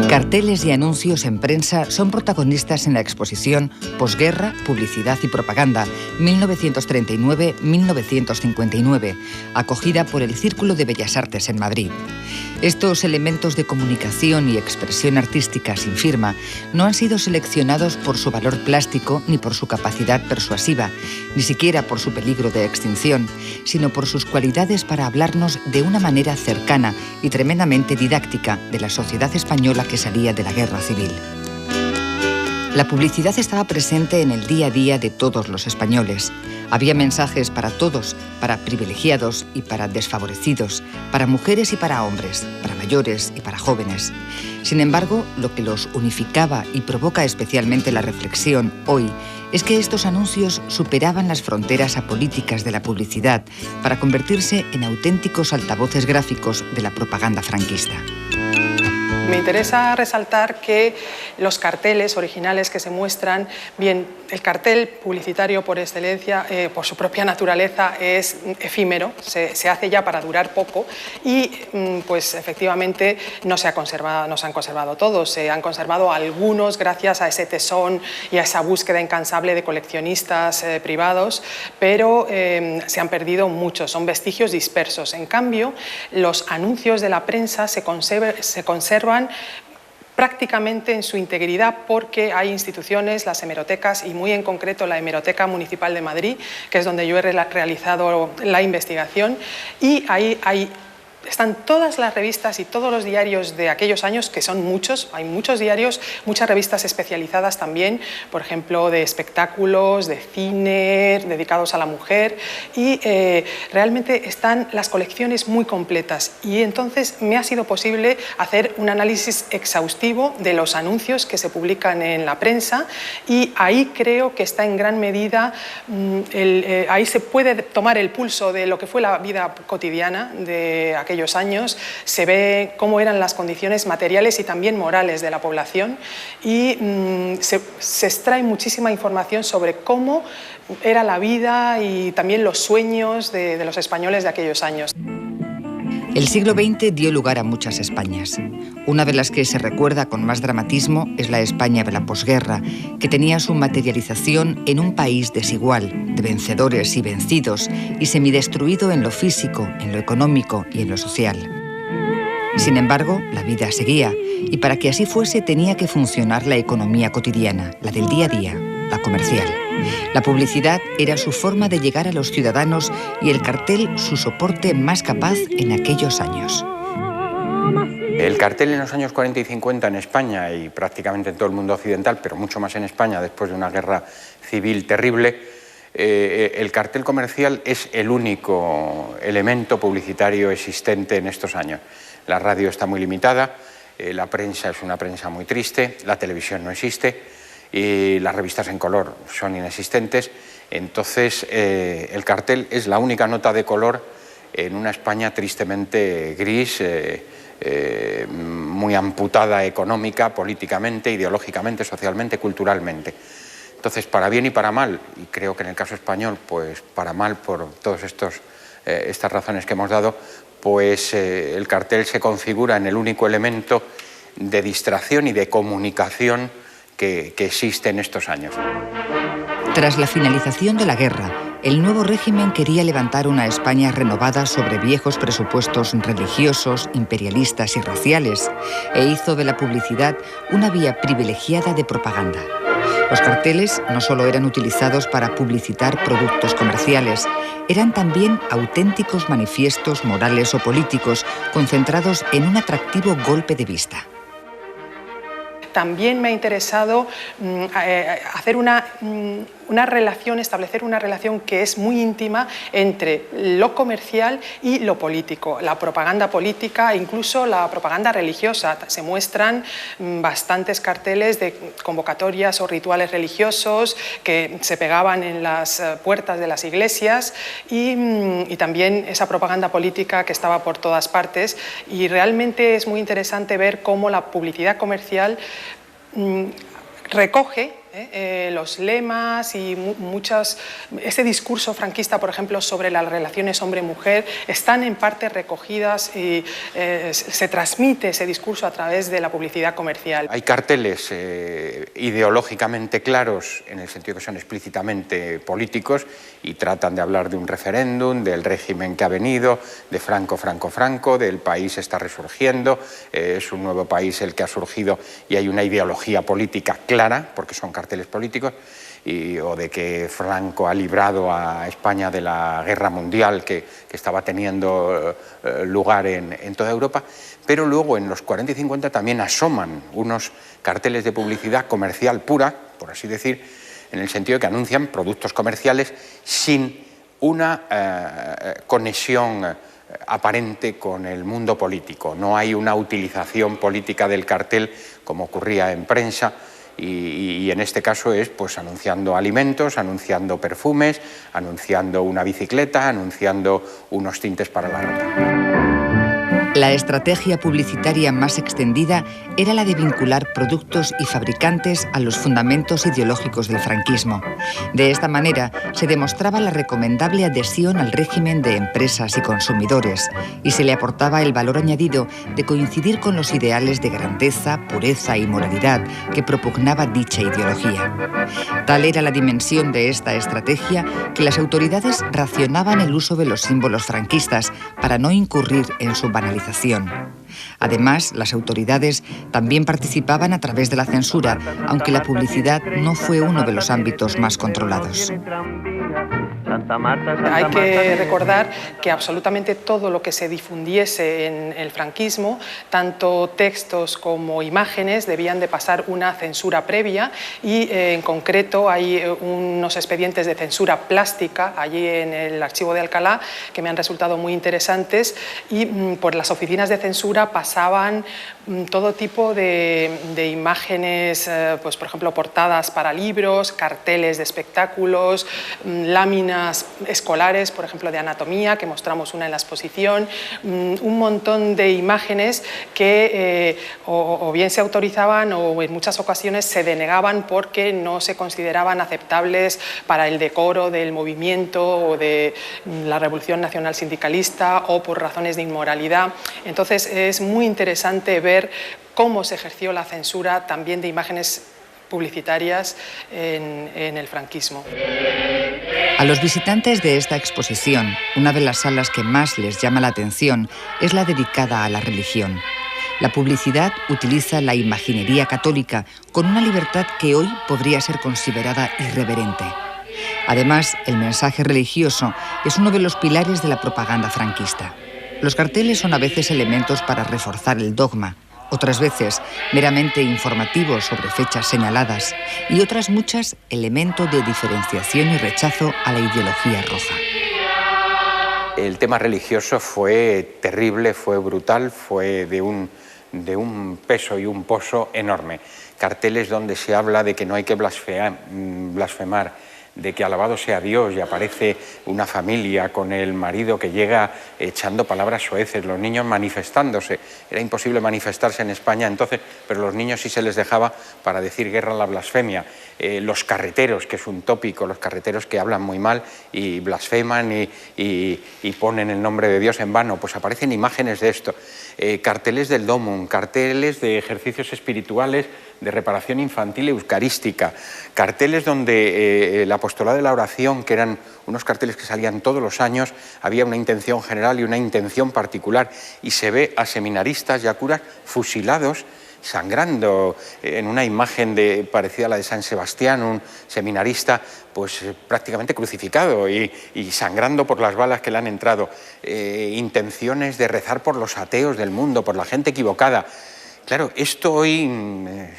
Carteles y anuncios en prensa son protagonistas en la exposición Posguerra, Publicidad y Propaganda, 1939-1959, acogida por el Círculo de Bellas Artes en Madrid. Estos elementos de comunicación y expresión artística sin firma no han sido seleccionados por su valor plástico ni por su capacidad persuasiva, ni siquiera por su peligro de extinción, sino por sus cualidades para hablarnos de una manera cercana y tremendamente didáctica de la sociedad española que salía de la guerra civil. La publicidad estaba presente en el día a día de todos los españoles. Había mensajes para todos, para privilegiados y para desfavorecidos, para mujeres y para hombres, para mayores y para jóvenes. Sin embargo, lo que los unificaba y provoca especialmente la reflexión hoy es que estos anuncios superaban las fronteras apolíticas de la publicidad para convertirse en auténticos altavoces gráficos de la propaganda franquista. Me interesa resaltar que los carteles originales que se muestran, bien, el cartel publicitario por excelencia, por su propia naturaleza, es efímero, se hace ya para durar poco y pues efectivamente no se han conservado todos, se han conservado algunos gracias a ese tesón y a esa búsqueda incansable de coleccionistas privados, pero se han perdido muchos, son vestigios dispersos. En cambio, los anuncios de la prensa se conservan prácticamente en su integridad porque hay instituciones, las hemerotecas y muy en concreto la Hemeroteca Municipal de Madrid, que es donde yo he realizado la investigación, y ahí están todas las revistas y todos los diarios de aquellos años, que son muchos, hay muchos diarios, muchas revistas especializadas también, por ejemplo, de espectáculos, de cine, dedicados a la mujer, y realmente están las colecciones muy completas. Y entonces me ha sido posible hacer un análisis exhaustivo de los anuncios que se publican en la prensa, y ahí creo que está en gran medida, ahí se puede tomar el pulso de lo que fue la vida cotidiana de aquellos años, se ve cómo eran las condiciones materiales y también morales de la población, y se extrae muchísima información sobre cómo era la vida y también los sueños de los españoles de aquellos años. El siglo XX dio lugar a muchas Españas. Una de las que se recuerda con más dramatismo es la España de la posguerra, que tenía su materialización en un país desigual, de vencedores y vencidos, y semidestruido en lo físico, en lo económico y en lo social. Sin embargo, la vida seguía, y para que así fuese tenía que funcionar la economía cotidiana, la del día a día, la comercial. La publicidad era su forma de llegar a los ciudadanos y el cartel su soporte más capaz en aquellos años. El cartel en los años 40 y 50 en España y prácticamente en todo el mundo occidental, pero mucho más en España después de una guerra civil terrible, el cartel comercial es el único elemento publicitario existente en estos años. La radio está muy limitada, la prensa es una prensa muy triste, la televisión no existe, y las revistas en color son inexistentes. Entonces el cartel es la única nota de color en una España tristemente gris, muy amputada económica, políticamente, ideológicamente, socialmente, culturalmente. Entonces, para bien y para mal, y creo que en el caso español, pues para mal por todas estas razones que hemos dado, pues el cartel se configura en el único elemento de distracción y de comunicación que existe en estos años. Tras la finalización de la guerra, el nuevo régimen quería levantar una España renovada sobre viejos presupuestos religiosos, imperialistas y raciales, e hizo de la publicidad una vía privilegiada de propaganda. Los carteles no solo eran utilizados para publicitar productos comerciales, eran también auténticos manifiestos morales o políticos concentrados en un atractivo golpe de vista. También me ha interesado hacer establecer una relación que es muy íntima entre lo comercial y lo político, la propaganda política e incluso la propaganda religiosa. Se muestran bastantes carteles de convocatorias o rituales religiosos que se pegaban en las puertas de las iglesias y también esa propaganda política que estaba por todas partes, y realmente es muy interesante ver cómo la publicidad comercial recoge Los lemas y ese discurso franquista, por ejemplo, sobre las relaciones hombre-mujer, están en parte recogidas y se transmite ese discurso a través de la publicidad comercial. Hay carteles ideológicamente claros, en el sentido que son explícitamente políticos y tratan de hablar de un referéndum, del régimen que ha venido, de Franco, Franco, Franco, del país está resurgiendo, es un nuevo país el que ha surgido y hay una ideología política clara, porque son carteles políticos, o de que Franco ha librado a España de la guerra mundial que estaba teniendo lugar en toda Europa, pero luego en los 40 y 50 también asoman unos carteles de publicidad comercial pura, por así decir, en el sentido de que anuncian productos comerciales sin una conexión aparente con el mundo político. No hay una utilización política del cartel como ocurría en prensa, y en este caso es pues anunciando alimentos, anunciando perfumes, anunciando una bicicleta, anunciando unos tintes para la ropa. La estrategia publicitaria más extendida era la de vincular productos y fabricantes a los fundamentos ideológicos del franquismo. De esta manera se demostraba la recomendable adhesión al régimen de empresas y consumidores y se le aportaba el valor añadido de coincidir con los ideales de grandeza, pureza y moralidad que propugnaba dicha ideología. Tal era la dimensión de esta estrategia que las autoridades racionaban el uso de los símbolos franquistas para no incurrir en su banalización. Además, las autoridades también participaban a través de la censura, aunque la publicidad no fue uno de los ámbitos más controlados. Hay que recordar que absolutamente todo lo que se difundiese en el franquismo, tanto textos como imágenes, debían de pasar una censura previa y en concreto hay unos expedientes de censura plástica allí en el archivo de Alcalá que me han resultado muy interesantes y por las oficinas de censura pasaban todo tipo de imágenes, pues por ejemplo portadas para libros, carteles de espectáculos, láminas escolares, por ejemplo de anatomía, que mostramos una en la exposición, un montón de imágenes que o bien se autorizaban o en muchas ocasiones se denegaban porque no se consideraban aceptables para el decoro del movimiento o de la Revolución Nacional Sindicalista o por razones de inmoralidad. Entonces es muy interesante ver cómo se ejerció la censura también de imágenes publicitarias en el franquismo. A los visitantes de esta exposición, una de las salas que más les llama la atención es la dedicada a la religión. La publicidad utiliza la imaginería católica con una libertad que hoy podría ser considerada irreverente. Además, el mensaje religioso es uno de los pilares de la propaganda franquista. Los carteles son a veces elementos para reforzar el dogma, otras veces meramente informativos sobre fechas señaladas y otras muchas elementos de diferenciación y rechazo a la ideología roja. El tema religioso fue terrible, fue brutal, fue de un peso y un poso enorme. Carteles donde se habla de que no hay que blasfemar, de que alabado sea Dios, y aparece una familia con el marido que llega echando palabras soeces, los niños manifestándose. Era imposible manifestarse en España entonces, pero los niños sí se les dejaba para decir guerra a la blasfemia. Los carreteros, que es un tópico, los carreteros que hablan muy mal y blasfeman y ponen el nombre de Dios en vano, pues aparecen imágenes de esto. Carteles del Domum, carteles de ejercicios espirituales, de reparación infantil eucarística, carteles donde el apostolado de la oración, que eran unos carteles que salían todos los años, había una intención general y una intención particular, y se ve a seminaristas y a curas fusilados, sangrando, en una imagen parecida a la de San Sebastián, un seminarista pues prácticamente crucificado y sangrando por las balas que le han entrado, intenciones de rezar por los ateos del mundo, por la gente equivocada. Claro, esto hoy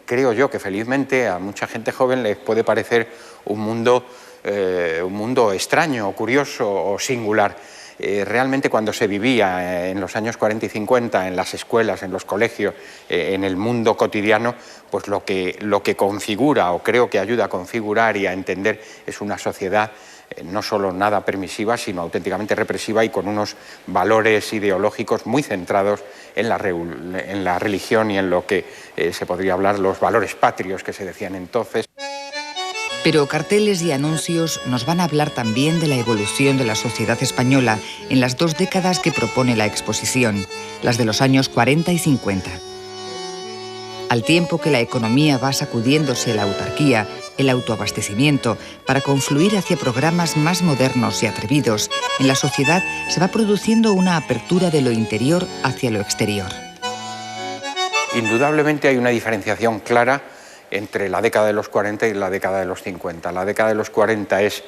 creo yo que felizmente a mucha gente joven les puede parecer un mundo extraño, curioso o singular. Realmente cuando se vivía en los años 40 y 50 en las escuelas, en los colegios, en el mundo cotidiano, pues lo que configura o creo que ayuda a configurar y a entender es una sociedad no solo nada permisiva, sino auténticamente represiva y con unos valores ideológicos muy centrados en la religión y en lo que se podría hablar los valores patrios que se decían entonces. Pero carteles y anuncios nos van a hablar también de la evolución de la sociedad española en las 2 décadas que propone la exposición, las de los años 40 y 50. Al tiempo que la economía va sacudiéndose la autarquía, el autoabastecimiento, para confluir hacia programas más modernos y atrevidos, en la sociedad se va produciendo una apertura de lo interior hacia lo exterior. Indudablemente hay una diferenciación clara entre la década de los 40 y la década de los 50. La década de los 40 es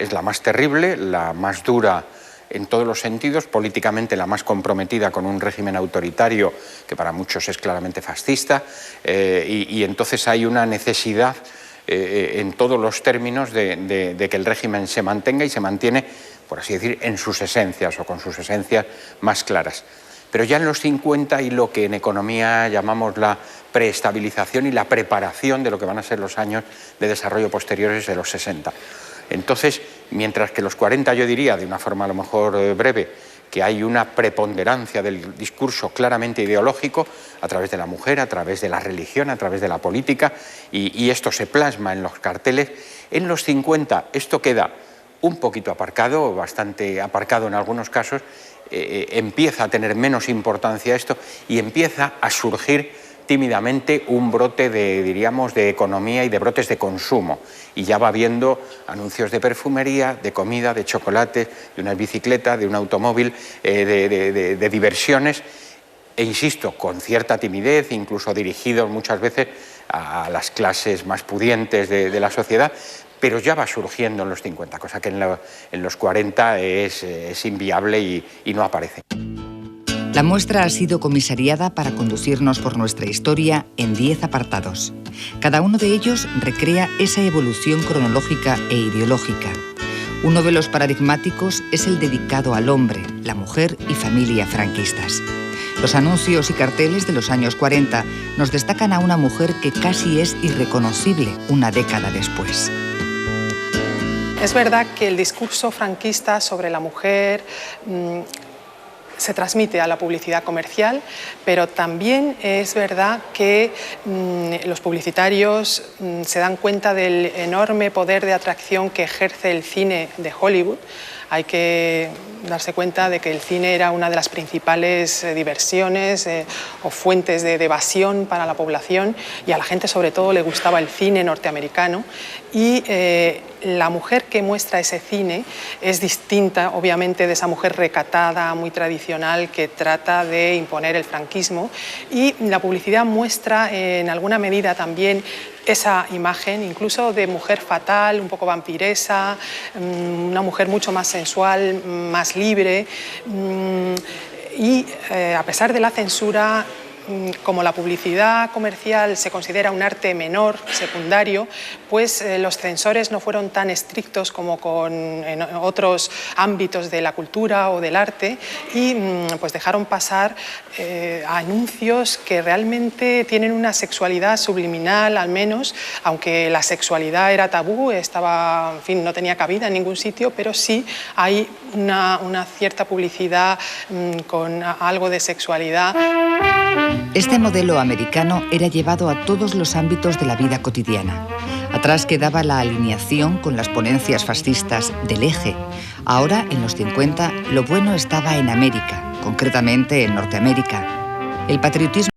la más terrible, la más dura en todos los sentidos, políticamente la más comprometida con un régimen autoritario que para muchos es claramente fascista, y entonces hay una necesidad en todos los términos de que el régimen se mantenga y se mantiene, por así decir, en sus esencias o con sus esencias más claras. Pero ya en los 50 y lo que en economía llamamos la preestabilización y la preparación de lo que van a ser los años de desarrollo posteriores de los 60. Entonces, mientras que los 40 yo diría, de una forma a lo mejor breve, que hay una preponderancia del discurso claramente ideológico a través de la mujer, a través de la religión, a través de la política, y esto se plasma en los carteles. En los 50 esto queda un poquito aparcado, bastante aparcado en algunos casos, empieza a tener menos importancia esto y empieza a surgir tímidamente un brote de economía y de brotes de consumo. Y ya va habiendo anuncios de perfumería, de comida, de chocolates, de una bicicleta, de un automóvil, de diversiones, e insisto, con cierta timidez, incluso dirigidos muchas veces a las clases más pudientes de la sociedad, pero ya va surgiendo en los 50, cosa que en los 40 es inviable y no aparece. La muestra ha sido comisariada para conducirnos por nuestra historia en 10 apartados. Cada uno de ellos recrea esa evolución cronológica e ideológica. Uno de los paradigmáticos es el dedicado al hombre, la mujer y familia franquistas. Los anuncios y carteles de los años 40 nos destacan a una mujer que casi es irreconocible una década después. Es verdad que el discurso franquista sobre la mujer se transmite a la publicidad comercial, pero también es verdad que los publicitarios se dan cuenta del enorme poder de atracción que ejerce el cine de Hollywood. Hay que darse cuenta de que el cine era una de las principales diversiones o fuentes de evasión para la población, y a la gente sobre todo le gustaba el cine norteamericano, y la mujer que muestra ese cine es distinta obviamente de esa mujer recatada, muy tradicional, que trata de imponer el franquismo, y la publicidad muestra en alguna medida también esa imagen, incluso de mujer fatal, un poco vampiresa, una mujer mucho más sensual, más libre, y a pesar de la censura, como la publicidad comercial se considera un arte menor, secundario, pues los censores no fueron tan estrictos como en otros ámbitos de la cultura o del arte, y pues dejaron pasar anuncios que realmente tienen una sexualidad subliminal, al menos, aunque la sexualidad era tabú, estaba, en fin, no tenía cabida en ningún sitio, pero sí hay una cierta publicidad con algo de sexualidad. Este modelo americano era llevado a todos los ámbitos de la vida cotidiana. Atrás quedaba la alineación con las ponencias fascistas del Eje. Ahora, en los 50, lo bueno estaba en América, concretamente en Norteamérica. El patriotismo